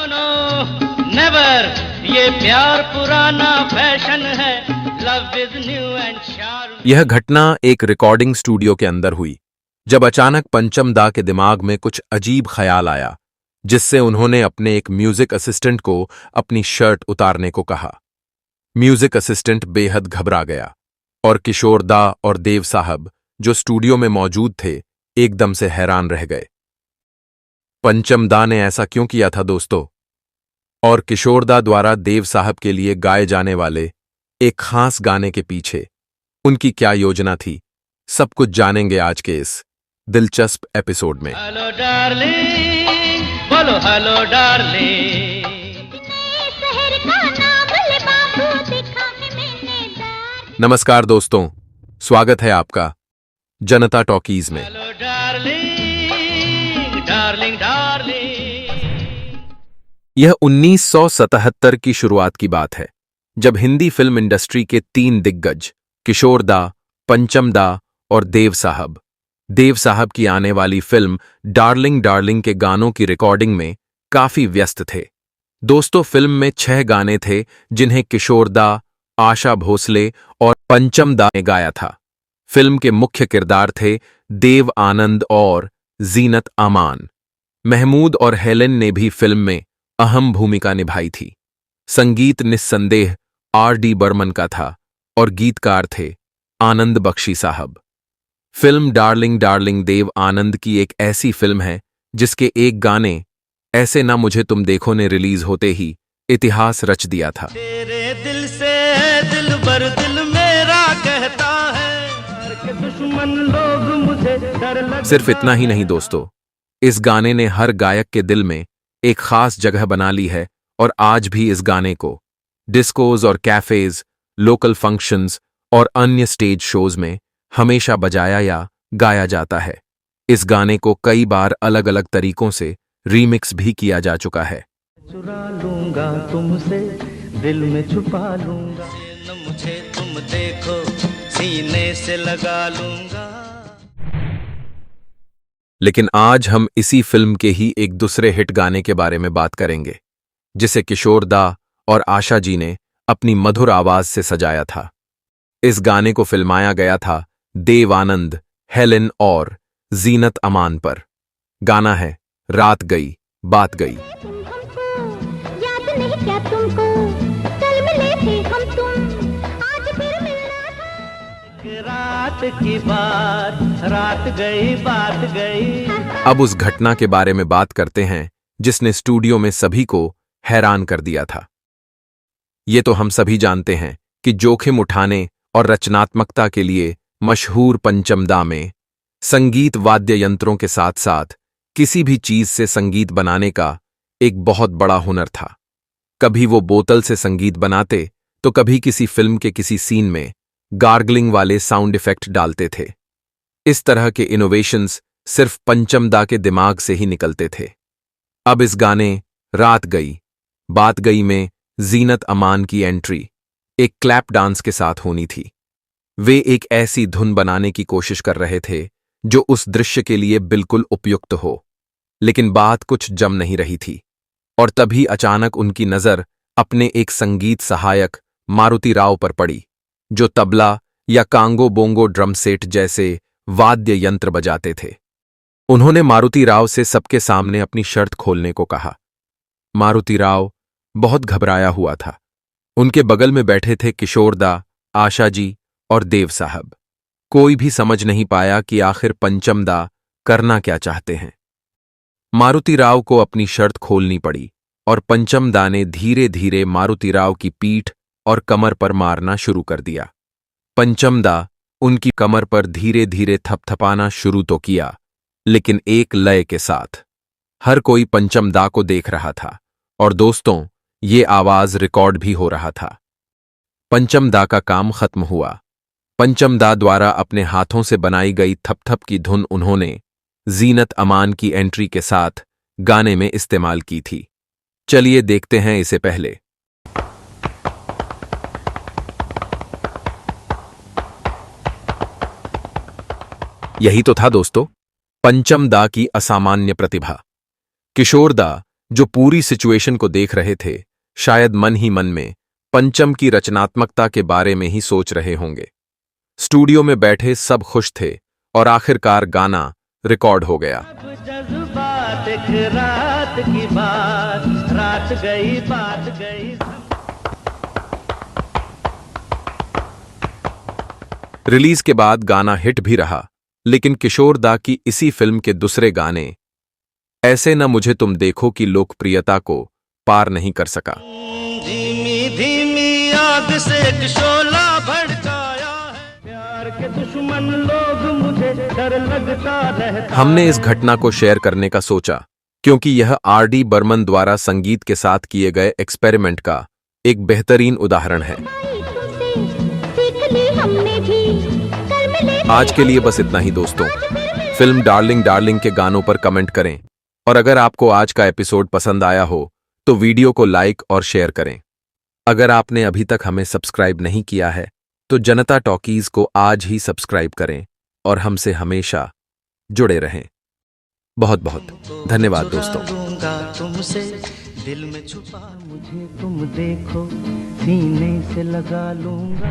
No never, ये प्यार पुराना फैशन है, लव इज न्यू एंड शार्म। यह घटना एक रिकॉर्डिंग स्टूडियो के अंदर हुई, जब अचानक पंचम दा के दिमाग में कुछ अजीब ख्याल आया, जिससे उन्होंने अपने एक म्यूजिक असिस्टेंट को अपनी शर्ट उतारने को कहा। म्यूजिक असिस्टेंट बेहद घबरा गया और किशोर दा और देव साहब, जो स्टूडियो में मौजूद थे, एकदम से हैरान रह गए। पंचम दा ने ऐसा क्यों किया था दोस्तों? और किशोर दा द्वारा देव साहब के लिए गाए जाने वाले एक खास गाने के पीछे उनकी क्या योजना थी, सब कुछ जानेंगे आज के इस दिलचस्प एपिसोड में। हेलो डार्लिंग, बोलो हेलो डार्लिंग। नमस्कार दोस्तों, स्वागत है आपका जनता टॉकीज में। Hello darling, darling darling. यह 1977 की शुरुआत की बात है, जब हिंदी फिल्म इंडस्ट्री के 3 दिग्गज किशोर दा, पंचम दा और देव साहब की आने वाली फिल्म डार्लिंग डार्लिंग के गानों की रिकॉर्डिंग में काफी व्यस्त थे। दोस्तों, फिल्म में 6 गाने थे जिन्हें किशोर दा, आशा भोसले और पंचम दा ने गाया था। फिल्म के मुख्य किरदार थे देव आनंद और जीनत अमान। महमूद और हेलेन ने भी फिल्म में अहम भूमिका निभाई थी। संगीत निस्संदेह R.D. बर्मन का था और गीतकार थे आनंद बख्शी साहब। Film darling darling Dev Anand की एक ऐसी फिल्म है जिसके एक गाने ऐसे ना मुझे तुम देखो ने रिलीज होते ही इतिहास रच दिया था। तेरे दिल से दिल भर दिल मेरा कहता है कि दुश्मन लोग मुझे डर लग। सिर्फ इतना ही नहीं दोस्तों, इस गाने ने हर गायक के दिल में एक खास जगह बना ली है और आज भी इस गाने को डिस्कोज और कैफेज, लोकल फंक्शंस और अन्य स्टेज शोज में हमेशा बजाया या गाया जाता है। इस गाने को कई बार अलग अलग तरीकों से रीमिक्स भी किया जा चुका है। चुरा लूंगा तुमसे, दिल में छुपा लूंगा, न मुझे तुम देखो सीने से लगा लूंगा। लेकिन आज हम इसी फिल्म के ही एक दूसरे हिट गाने के बारे में बात करेंगे, जिसे किशोर दा और आशा जी ने अपनी मधुर आवाज से सजाया था। इस गाने को फिल्माया गया था देव आनंद, हेलेन और जीनत अमान पर। गाना है रात गई बात गई। याद नहीं क्या तुमको, कल मिले थे हम तुम, आज फिर मिलना था। रात की बात, रात गई बात गई। अब उस घटना के बारे में बात करते हैं जिसने स्टूडियो में सभी को हैरान कर दिया था। ये तो हम सभी जानते हैं कि जोखिम उठाने और रचनात्मकता के लिए मशहूर पंचम दा में संगीत वाद्य यंत्रों के साथ साथ किसी भी चीज से संगीत बनाने का एक बहुत बड़ा हुनर था। कभी वो बोतल से संगीत बनाते तो कभी किसी फिल्म के किसी सीन में गार्गलिंग वाले साउंड इफेक्ट डालते थे। इस तरह के इनोवेशंस सिर्फ पंचम दा के दिमाग से ही निकलते थे। अब इस गाने रात गई बात गई में जीनत अमान की एंट्री एक क्लैप डांस के साथ होनी थी। वे एक ऐसी धुन बनाने की कोशिश कर रहे थे जो उस दृश्य के लिए बिल्कुल उपयुक्त हो, लेकिन बात कुछ जम नहीं रही थी। और तभी अचानक उनकी नजर अपने एक संगीत सहायक मारुति राव पर पड़ी, जो तबला या कांगो बोंगो ड्रम सेट जैसे वाद्य यंत्र बजाते थे। उन्होंने मारुति राव से सबके सामने अपनी शर्ट खोलने को कहा। मारुति राव बहुत घबराया हुआ था। उनके बगल में बैठे थे किशोर दा, आशा जी और देव साहब। कोई भी समझ नहीं पाया कि आखिर पंचम दा करना क्या चाहते हैं। मारुति राव को अपनी शर्ट खोलनी पड़ी और पंचम दा ने धीरे धीरे मारुति राव की पीठ और कमर पर मारना शुरू कर दिया। पंचम दा उनकी कमर पर धीरे धीरे थपथपाना शुरू तो किया, लेकिन एक लय के साथ। हर कोई पंचम दा को देख रहा था और दोस्तों, ये आवाज रिकॉर्ड भी हो रहा था। पंचम दा का काम खत्म हुआ। पंचम दा द्वारा अपने हाथों से बनाई गई थप-थप की धुन उन्होंने जीनत अमान की एंट्री के साथ गाने में इस्तेमाल की थी। चलिए देखते हैं इसे पहले। यही तो था दोस्तों, पंचम दा की असामान्य प्रतिभा। किशोर दा जो पूरी सिचुएशन को देख रहे थे शायद मन ही मन में पंचम की रचनात्मकता के बारे में ही सोच रहे होंगे। स्टूडियो में बैठे सब खुश थे और आखिरकार गाना रिकॉर्ड हो गया। जज्बात एक रात की बात, रात गई बात गई। रिलीज के बाद गाना हिट भी रहा, लेकिन किशोर दा की इसी फिल्म के दूसरे गाने ऐसे न मुझे तुम देखो की लोकप्रियता को पार नहीं कर सका। धीमी धीमी आग से एक शोला भड़काया है, प्यार के दुश्मन लोग मुझे डर लगता रहता। हमने इस घटना को शेयर करने का सोचा क्योंकि यह आर.डी. बर्मन द्वारा संगीत के साथ किए गए एक्सपेरिमेंट का एक बेहतरीन उदाहरण है। आज के लिए बस इतना ही दोस्तों। फिल्म डार्लिंग डार्लिंग के गानों पर कमेंट करें और अगर आपको आज का एपिसोड पसंद आया हो तो वीडियो को लाइक और शेयर करें। अगर आपने अभी तक हमें सब्सक्राइब नहीं किया है तो जनता टॉकीज को आज ही सब्सक्राइब करें और हमसे हमेशा जुड़े रहें। बहुत बहुत धन्यवाद दोस्तों। तुमसे दिल में छुपा मुझे तुम देखो, सीने से लगा लूंगा।